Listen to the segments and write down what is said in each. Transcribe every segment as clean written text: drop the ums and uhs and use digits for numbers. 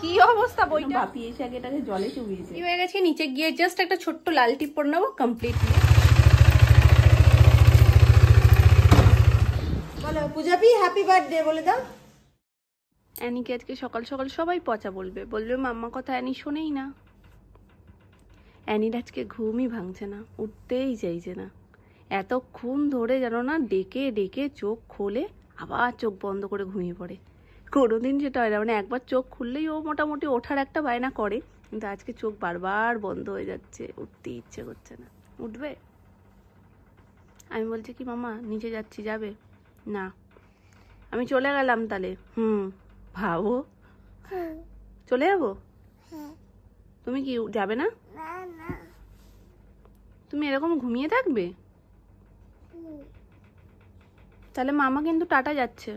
কি অবস্থা বইটা? বাপি এসে আগে এটাকে জলে চুবিয়েছে। কি হয়ে গেছে, নিচে গিয়ে জাস্ট একটা ছোট্ট লাল টিপ পরে নেবো, কমপ্লিটলি। বলো পূজাপি হ্যাপি বার্থডে বলে দাও। অ্যানিকে আজকে সকাল সকাল সবাই পচা বলবে, বলবে মাম্মা কথা অ্যানি শোনেই না। অ্যানির আজকে ঘুমই ভাঙছে না, উঠতেই চাইছে না। এতক্ষণ ধরে জানো না ডেকে ডেকে চোখ খোলে, আবার চোখ বন্ধ করে ঘুমিয়ে পড়ে। কোনোদিন সেটা হয় না, মানে একবার চোখ খুললেই ও মোটামুটি ওঠার একটা বায়না করে, কিন্তু আজকে চোখ বারবার বন্ধ হয়ে যাচ্ছে, উঠতে ইচ্ছে করছে না। উঠবে? আমি বলছি কি মামা নিচে যাচ্ছি, যাবে না? আমি চলে গেলাম তাহলে। ভাবো, চলে যাবো? তুমি কি যাবে না? তুমি এরকম ঘুমিয়ে থাকবে? তাহলে মামা কিন্তু টাটা যাচ্ছে।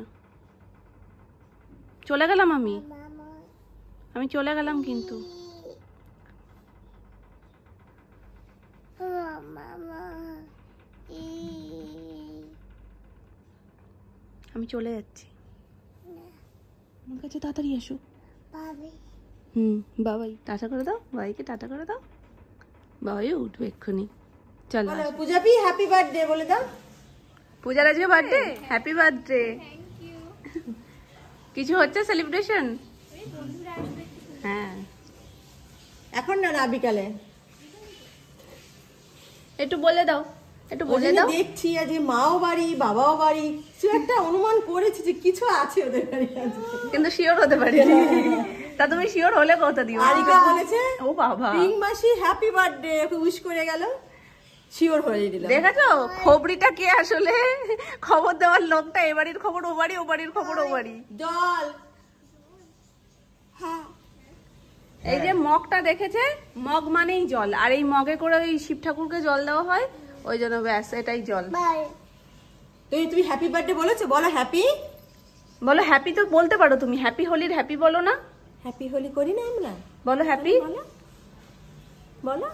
চলে গেলাম আমি চলে গেলাম কিন্তু। আমি চলে যাচ্ছি, আমার কাছে তাড়াতাড়ি এসো। বাবাই টাটা করে দাও, বাবাইকে টাটা করে দাও। বাবাই উঠবে এক্ষুনি। চলো পূজাপি হ্যাপি বার্থডে বলে দাও। পূজার আজকে বার্থডে, হ্যাপি বার্থডে। কিছু হচ্ছে সেলিব্রেশন? হ্যাঁ, এখন না বিকালে। একটু বলে দাও, একটু বলে দাও। দেখছি আজকে মাও বাড়ি বাবাও বাড়ি, কিছু একটা অনুমান করেছি যে কিছু আছে ওদের বাড়ি, কিন্তু শিওর হতে পারি। তা তুমি শিওর হলে কথা দিও। আরিকা বলেছে ও বাবা পিং মাসি হ্যাপি বার্থডে, ওকে উইশ করে গেল, শিওর হয়ে দিলাম। দেখেছো খবরিটা কে আসলে? খবর দেওয়ার লোকটা এ বাড়ির খবর ও বাড়ি, ও বাড়ির খবর ও বাড়ি। জল, এই যে মগটা দেখেছে, মগ মানেই জল, আর এই মগে করে ওই শিব ঠাকুরকে জল দেওয়া হয়, ওই জন্য ব্যাস এটাই জল। তুমি হ্যাপি বার্থডে বলেছো? বলো হ্যাপি, বলো হ্যাপি। তো বলতে পারো তুমি, হ্যাপি হোলির হ্যাপি বলো না? হ্যাপি হোলি করি না আমরা? বলো হ্যাপি, বলো।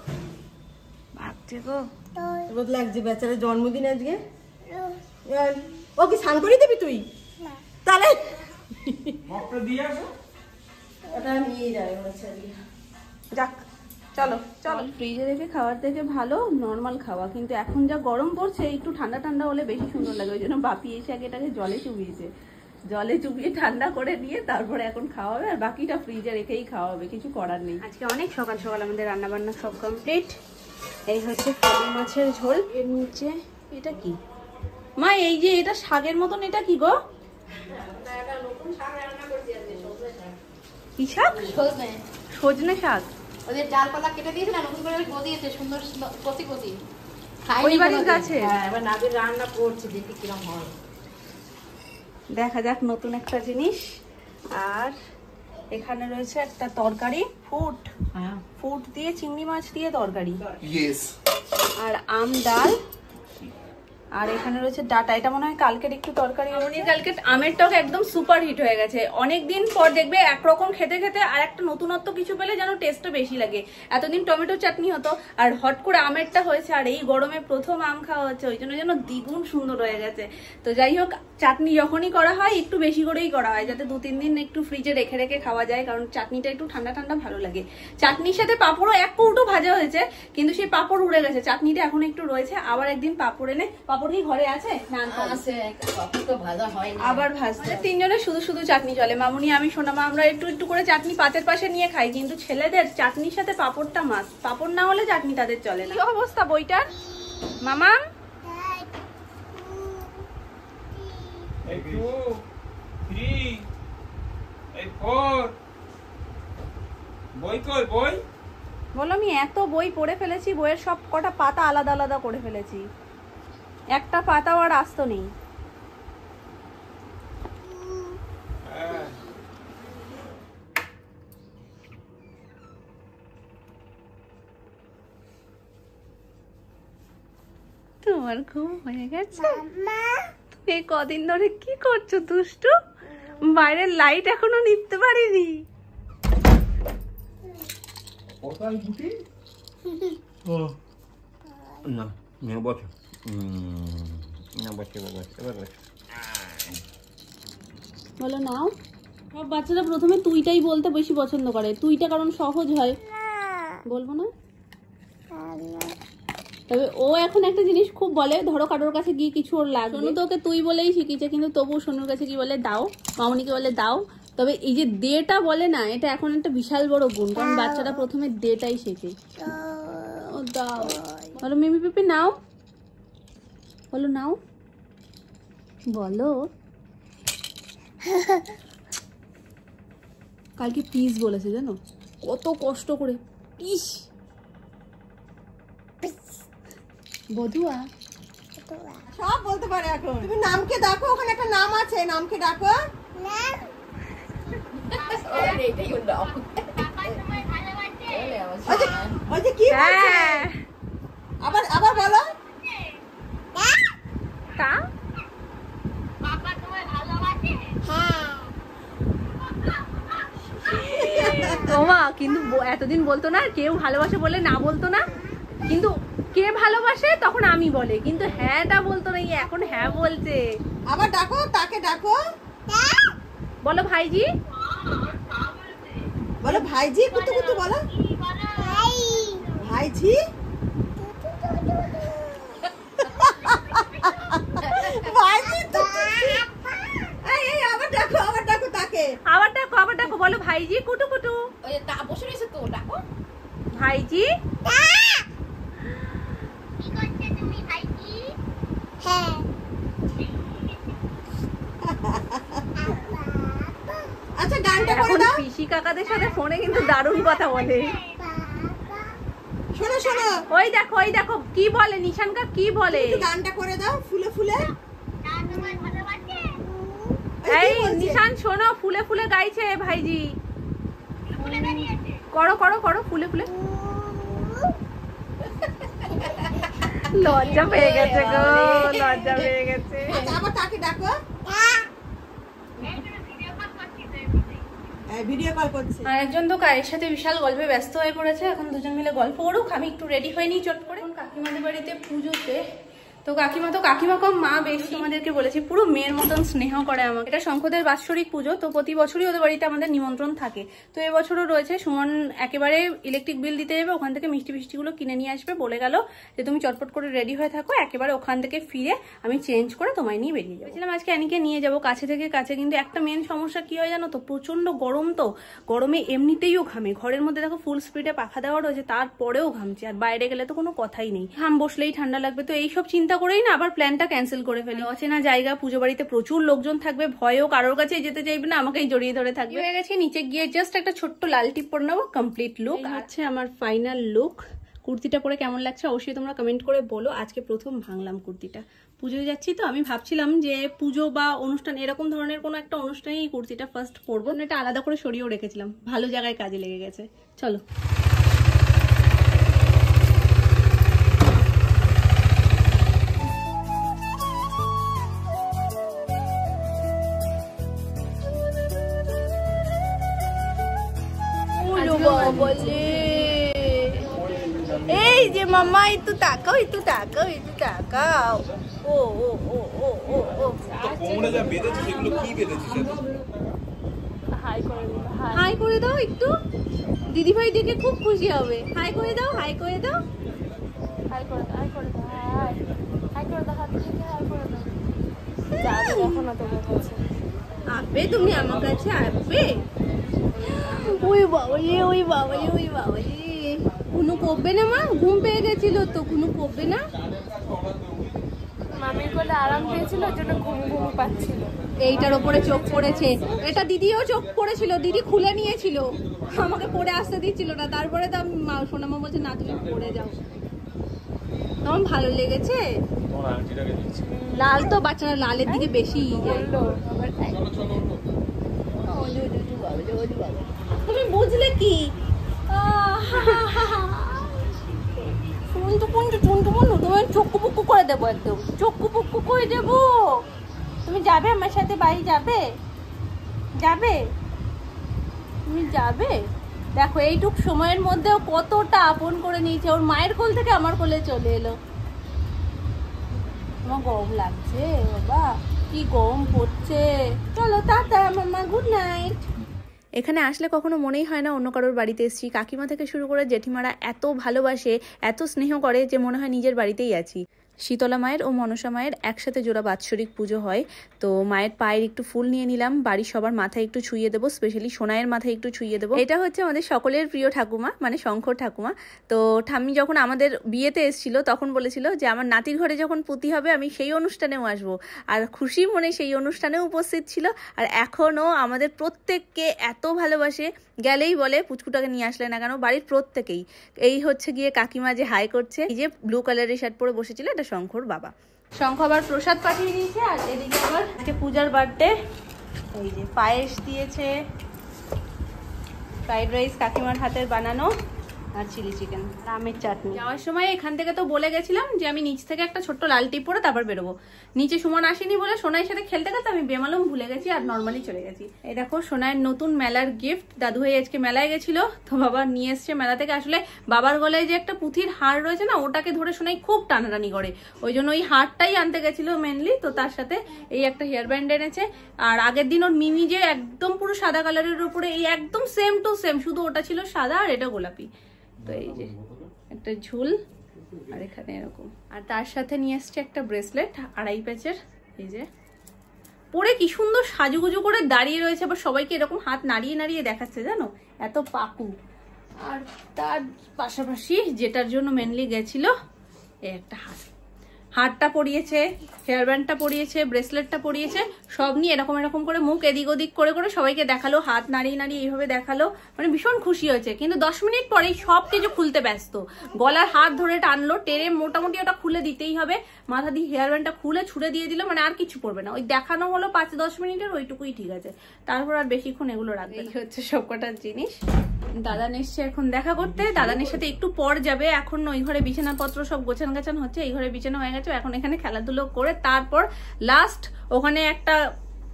ভাবছে গো, রোদ লাগছে বেচারা, জন্মদিন আজকে। ও কি স্নান করিয়ে দিবি তুই? তাহলে যাক চলো চলো। ফ্রিজে রেখে খাওয়ার থেকে ভালো নর্মাল খাওয়া, কিন্তু এখন যা গরম পড়ছে একটু ঠান্ডা ঠান্ডা হলে বেশি সুন্দর লাগে। ওই জন্য বাপি এসে আগে এটাকে জলে চুবিয়েছে, জলে চুবিয়ে ঠান্ডা করে নিয়ে তারপরে এখন খাওয়া হবে, আর বাকিটা ফ্রিজে রেখেই খাওয়া হবে, কিছু করার নেই। আজকে অনেক সকাল সকাল আমাদের রান্না বান্না সব কমপ্লিট। এই হচ্ছে ফলি মাছের ঝোল, এর নিচে এটা কি মা? এই যে এটা শাকের মতন, এটা কি গো? কি শাক? সজনে শাক। ওদের ডালপালা কেটে দিয়েছে না, নতুন করে গদিয়েছে সুন্দর কচি কচি। ওই বাড়ির কাছে। হ্যাঁ, এবার নাদের রান্না করছি, দেখি কিরকম হয়। দেখা যাক নতুন একটা জিনিস। আর এখানে রয়েছে একটা তরকারি, ফুট দিয়ে চিংড়ি মাছ দিয়ে তরকারি, আর আম ডাল, আর এখানে রয়েছে ডাটা। এটা মনে হয় কালকের একটু তরকারি। কালকে আমের টক একদম সুপার হিট হয়ে গেছে। অনেকদিন পর দেখবে একরকম খেতে খেতে আর একটা নতুনত্ব কিছু পেলে যেন টেস্টটা বেশি লাগে। এতদিন টমেটো চাটনি হতো, আর হট করে আমেরটা হয়েছে, আর এই গরমে প্রথম আম খাওয়া হচ্ছে, ওই জন্য যেন দ্বিগুণ সুন্দর হয়ে গেছে। তো যাই হোক, চাটনি যখনই করা হয় একটু বেশি করেই করা হয়, যাতে 2-3 দিন একটু ফ্রিজে রেখে রেখে খাওয়া যায়, কারণ চাটনিটা একটু ঠান্ডা ঠান্ডা ভালো লাগে। চাটনির সাথে পাঁপড়ও এক কৌটো ভাজা হয়েছে, কিন্তু সেই পাঁপড় উড়ে গেছে, চাটনিটা এখন একটু রয়েছে। আবার একদিন পাঁপড় এনে, পাঁপড় কি ঘরে আছে? আবার ভাজতে। তিনজনের শুধু শুধু চাটনি চলে, মামুনি আমি সোনামা আমরা একটু একটু করে চাটনি পাতের পাশে নিয়ে খাই, কিন্তু ছেলেদের চাটনির সাথে পাঁপড়টা মাস্ট। পাঁপড় না হলে চাটনি তাদের চলে না। কি অবস্থা বইটার মামা? বলো, আমি এত বই পড়ে ফেলেছি, বইয়ের সব কটা পাতা আলাদা আলাদা করে ফেলেছি, একটা পাতাও আর আস্ত নেই। তোমার ঘুম হয়ে গেছে? তুমি কদিন ধরে কি করছো দুষ্টু? বাইরের লাইট এখনো নিতে পারিনি। না বসো, না বসে বলো নাও। সব বাচ্চারা প্রথমে তুইটাই বলতে বেশি পছন্দ করে, তুইটা কারণ সহজ হয়। বলবো না, তবে ও এখন একটা জিনিস খুব বলে, ধরো কারোর কাছে গিয়ে কিছু ওর লাগবে, সোনু তো ওকে তুই বলেই শিখিয়েছে, কিন্তু তবুও সোনুর কাছে কি বলে দাও, মামনিকে বলে দাও। তবে এই যে দেটা বলে না, এটা এখন একটা বিশাল বড় গুণ, কারণ বাচ্চারা প্রথমে দেটাই শেখে। ও দাও, বলো মিমি পিপি নাও, বলো নাও, বলো। কালকে প্লিজ বলেছে জানো, কত কষ্ট করে, ইস বধুয়া সব বলতে পারে এখন। তুমি নামকে ডাকো, ওখানে একটা নাম আছে, নামকে ডাকো। ওই যে কি বলছে, আবার আবার বলো। কা তোমা কিন্তু এতদিন বলতো না, কেউ ভালোবাসে বলে না বলতো না, কিন্তু কে ভালোবাসে তখন আমি বলে, কিন্তু হ্যাঁটা বলতো না, এখন হ্যাঁ বলছে। আবার ডাকো, তাকে ডাকো, বলো ভাইজি, বলো ভাইজি, কুতু কুতু বলো, ভাইজি, ভাইজি আবার ডাকো, আবার ডাকো তাকে, আবার ডাকো, আবার ডাকো, বলো ভাইজি কুটু কুটু, ওই তা বসে রয়েছে তো, ডাকো ভাইজি। কি করছে তুমি ভাইজি? আচ্ছা গানটা করে এখন দাও। পিসি কাকাদের সাথে ফোনে কিন্তু দারুণ কথা বলে। শোনো শোনো, ওই দেখো, ওই দেখো কি বলে, নিশানকা কি বলে, একটু গানটা করে দাও, ফুলে ফুলে। এই নিশান শোনো, ফুলে ফুলে গাইছে ভাইজি, করো করো করো, ফুলে ফুলে। লজ্জা পেয়ে গেছে গো, লজ্জা পেয়ে গেছে। আচ্ছা আবার তাকে ডাকো, ভিডিও কল করছে। আর একজন তো কায়ের সাথে বিশাল গল্পে ব্যস্ত হয়ে পড়েছে, এখন দুজন মিলে গল্প করুক, আমি একটু রেডি হয়ে নিই চট করে। কাকিমাদের বাড়িতে পুজোতে তো কাকিমা কম মা বেশি, আমাদেরকে বলেছি পুরো মেয়ের মতন স্নেহ করে আমাকে। এটা শঙ্খদের বাৎসরিক পুজো, তো প্রতি বছরই ওদের বাড়িতে আমাদের নিমন্ত্রণ থাকে। তো এবছরও রয়েছে। সুমন একেবারে ইলেকট্রিক বিল দিতে যাবে, ওখান থেকে মিষ্টি ফিষ্টিগুলো কিনে নিয়ে আসবে, বলে গেল যে তুমি চটপট করে রেডি হয়ে থাকো, একেবারে ওখান থেকে ফিরে আমি চেঞ্জ করে তোমায় নিয়ে বেরিয়ে যাবো। বলছিলাম আজকে অ্যানিকে নিয়ে যাবো কাছে থেকে কাছে, কিন্তু একটা মেন সমস্যা কি হয় জানো তো, প্রচন্ড গরম, তো গরমে এমনিতেইও ঘামে, ঘরের মধ্যে দেখো ফুল স্পিডে পাখা দেওয়া রয়েছে, তারপরেও ঘামছে, আর বাইরে গেলে তো কোনো কথাই নেই, ঘাম বসলেই ঠান্ডা লাগবে। তো এইসব চিন্তা করেই না আবার প্ল্যানটা ক্যান্সেল করে ফেলি। অচেনা জায়গা, পুজো বাড়িতে প্রচুর লোকজন থাকবে, ভয়েও কারোর কাছে যেতে চাইবে না, আমাকেই জড়িয়ে ধরে থাকবে। হয়ে গেছে, নিচে গিয়ে জাস্ট একটা ছোট্ট লাল টিপ পরে নেবো, কমপ্লিট লুক। হচ্ছে আমার ফাইনাল লুক। কুর্তিটা পরে কেমন লাগছে অবশ্যই তোমরা কমেন্ট করে বলো। আজকে প্রথম ভাঙলাম কুর্তিটা, পুজোয় যাচ্ছি তো, আমি ভাবছিলাম যে পুজো বা অনুষ্ঠান এরকম ধরনের কোনো একটা অনুষ্ঠানে এই কুর্তিটা ফার্স্ট পরবো, এটা আলাদা করে সরিয়েও রেখেছিলাম, ভালো জায়গায় কাজে লেগে গেছে। চলো এই যে মামা একটু তাকাও, একটু তাকাও, একটু তাকাও। ও ও ও ও ও ও কোমরে যা বেঁধেছে সেগুলো কি বেঁধেছে? হাই করে দাও একটু, দিদি ভাই দেখে খুব খুশি হবে। হাই করে দাও, হাই করে দাও, হাই করে দাও, হাই করে দাও, হাই হাই করে দাও, হাত দিয়ে হাই করে দাও। যাবে কখনো তোমার কাছে, আসবে তুমি আমার কাছে আসবে। ওই বাবারে, ওই বাবারে, ওই বাবারে, কোনো করবে না মা, ঘুম পেয়ে গেছিল তো, কোনো করবে না। মামির কোলে আরাম পেয়েছিল, ওর জন্য ঘুম ঘুম পাচ্ছিল। এইটার ওপরে চোখ পড়েছে, এটা দিদিও চোখ পড়েছিল, দিদি খুলে নিয়েছিল, আমাকে পরে আসতে দিচ্ছিল না, তারপরে তো আমি সোনামা বলছে না তুমি পরে যাও। তোমার ভালো লেগেছে? লাল তো বাচ্চারা লালের দিকে বেশি যায়। তুমি বুঝলে কি, তোমার চক্ষু পুক্কু করে দেবো, একদম চক্ষু পুক্কু করে দেবো। তুমি যাবে আমার সাথে বাড়ি, যাবে যাবে তুমি যাবে? দেখো এইটুক সময়ের মধ্যেও কতটা আপন করে নিয়েছে, ওর মায়ের কোল থেকে আমার কোলে চলে এলো। আমার গরম লাগছে বাবা, কি গরম পড়ছে। চলো টাটা মাম্মা, গুড নাইট। এখানে আসলে কখনো মনেই হয় না অন্য কারোর বাড়িতে এসেছি। কাকিমা থেকে শুরু করে জেঠিমারা এত ভালোবাসে, এত স্নেহ করে যে মনে হয় নিজের বাড়িতেই আছি। শীতলা মায়ের ও মনসা মায়ের একসাথে জোড়া বাৎসরিক পুজো হয়, তো মায়ের পায়ের একটু ফুল নিয়ে নিলাম, বাড়ির সবার মাথায় একটু ছুঁয়ে দেবো, স্পেশালি সোনাইয়ের মাথায় একটু ছুঁয়ে দেবো। এটা হচ্ছে আমাদের সকলের প্রিয় ঠাকুমা, মানে শঙ্কর ঠাকুমা। তো ঠাম্মি যখন আমাদের বিয়েতে এসেছিল তখন বলেছিল যে আমার নাতির ঘরে যখন পুতি হবে আমি সেই অনুষ্ঠানেও আসবো, আর খুশি মনে সেই অনুষ্ঠানেও উপস্থিত ছিল। আর এখনও আমাদের প্রত্যেককে এত ভালোবাসে, গেলেই বলে পুচকুটাকে নিয়ে আসলে না কেন, বাড়ির প্রত্যেকেই। এই হচ্ছে গিয়ে কাকিমা যে হাই করছে, এই যে ব্লু কালারের শার্ট পরে বসেছিল, এটা শঙ্কর বাবা। শঙ্খ আবার প্রসাদ পাঠিয়ে দিয়েছে, আর এদিকে আবার পূজার বার্থডে, এই যে পায়েস দিয়েছে, ফ্রাইড রাইস কাকিমার হাতের বানানো, আর চিলি চিকেন, আমের চাটনি। যাওয়ার সময় এখান থেকে তো বলে গেছিলাম যে আমি নিচ থেকে একটা ছোট্ট লাল টিপ পরে তারপর বেরোবো। নিচে সুমন আসেনি বলে সোনাইয়ের সাথে খেলতে খেলতে আমি বেমালুম ভুলে গেছি আর নর্মালি চলে গেছি। এই দেখো সোনাইয়ের নতুন মেলার গিফট, দাদু ভাই আজকে মেলায় গেছিল তো বাবা নিয়ে এসছে মেলা থেকে। আসলে বাবার গলায় যে একটা পুঁথির হার রয়েছে না, ওটাকে ধরে সোনাই খুব টানাটানি করে, ওই জন্য ওই হারটাই আনতে গেছিল মেনলি। তো তার সাথে এই একটা হেয়ার ব্যান্ড এনেছে, আর আগের দিন ওর মিমি যে একদম পুরো সাদা কালারের উপরে এই একদম সেম টু সেম, শুধু ওটা ছিল সাদা আর এটা গোলাপি। তো এই যে একটা ঝুল, আর এখানে এরকম, আর তার সাথে নিয়ে এসছে একটা ব্রেসলেট 2.5 প্যাচের। এই যে পরে কি সুন্দর সাজুগুজু করে দাঁড়িয়ে রয়েছে, আবার সবাইকে এরকম হাত নাড়িয়ে নাড়িয়ে দেখাচ্ছে, জানো এত পাকু। আর তার পাশাপাশি যেটার জন্য মেনলি গেছিল, এই একটা হারটা পরিয়েছে, হেয়ার ব্যান্ডটা পরিয়েছে, ব্রেসলেটটা পরিয়েছে, সব নিয়ে এরকম এরকম করে মুখ এদিক ওদিক করে করে সবাইকে দেখালো, হাত নাড়িয়ে নাড়িয়ে এইভাবে দেখালো, মানে ভীষণ খুশি হয়েছে। কিন্তু 10 মিনিট পরেই সব কিছু খুলতে ব্যস্ত, গলার হাত ধরে টানলো, টেনে মোটামুটি ওটা খুলে দিতেই হবে, মাথা দিয়ে হেয়ার ব্যান্ডটা খুলে ছুড়ে দিয়ে দিল, মানে আর কিছু পড়বে না। ওই দেখানো হলো 5-10 মিনিটের, ওইটুকুই ঠিক আছে, তারপর আর বেশিক্ষণ এগুলো রাখবে। এই হচ্ছে সবকটার জিনিস। দাদান এসছে এখন দেখা করতে, দাদানের সাথে একটু পর যাবে। এখন ওই ঘরে বিছানাপত্র সব গোছান গাছান হচ্ছে, এই ঘরে বিছানা হয়ে গেছে, এখন এখানে খেলাধুলো করে তারপর লাস্ট ওখানে একটা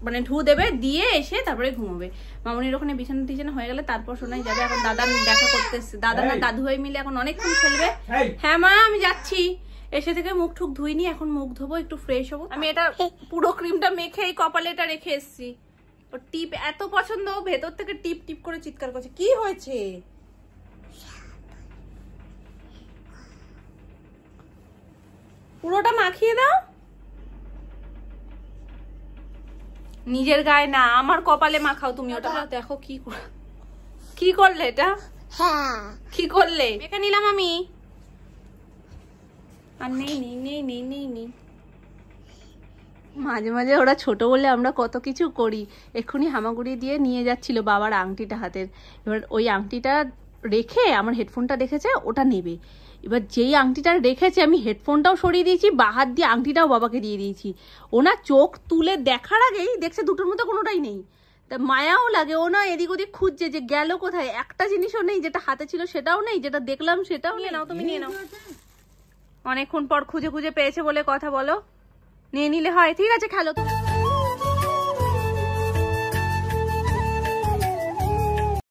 মানে ঢু দেবে, দিয়ে এসে তারপরে ঘুমোবে। মামনির ওখানে বিছানা টিছানা হয়ে গেলে তারপর শোনাই যাবে। এখন দাদান দেখা করতে এসছে, দাদা না দাদু হয়ে মিলে এখন অনেকক্ষণ খেলবে। হ্যাঁ মা আমি যাচ্ছি, এসে থেকে মুখ ঠুক ধুইনি, এখন মুখ ধোবো, একটু ফ্রেশ হবো। আমি এটা পুরো ক্রিমটা মেখে এই কপালে এটা রেখে এসছি। ওর টিপ এত পছন্দ, ভেতর থেকে টিপ টিপ করে চিৎকার করছে। কি হয়েছে? পুরোটা মাখিয়ে দাও। নিজের গায়ে না, আমার কপালে মাখাও তুমি ওটা। দেখো কি করলে এটা, কি করলে? মেখে নিলাম আমি, আর নেই নেই নেই নেই নেই নেই। মাঝে মাঝে ওরা ছোট বলে আমরা কত কিছু করি। এক্ষুনি হামাগুড়ি দিয়ে নিয়ে যাচ্ছিল বাবার আংটিটা হাতের, এবার ওই আংটিটা রেখে আমার হেডফোনটা দেখেছে ওটা নেবে, এবার যেই আংটিটা রেখেছে আমি হেডফোনটাও সরিয়ে দিয়েছি, বাহাত দিয়ে আংটিটাও বাবাকে দিয়ে দিয়েছি। ওনা চোখ তুলে দেখার আগেই দেখছে দুটোর মধ্যে কোনোটাই নেই, তা মায়াও লাগে। ও না এদিক ওদিক খুঁজছে যে গেল কোথায়, একটা জিনিসও নেই, যেটা হাতে ছিল সেটাও নেই, যেটা দেখলাম সেটাও নিয়ে নাও, তুমি নিয়ে নাও। অনেকক্ষণ পর খুঁজে খুঁজে পেয়েছে বলে কথা বলো, নিয়ে নিলে হয়। ঠিক আছে খেলো।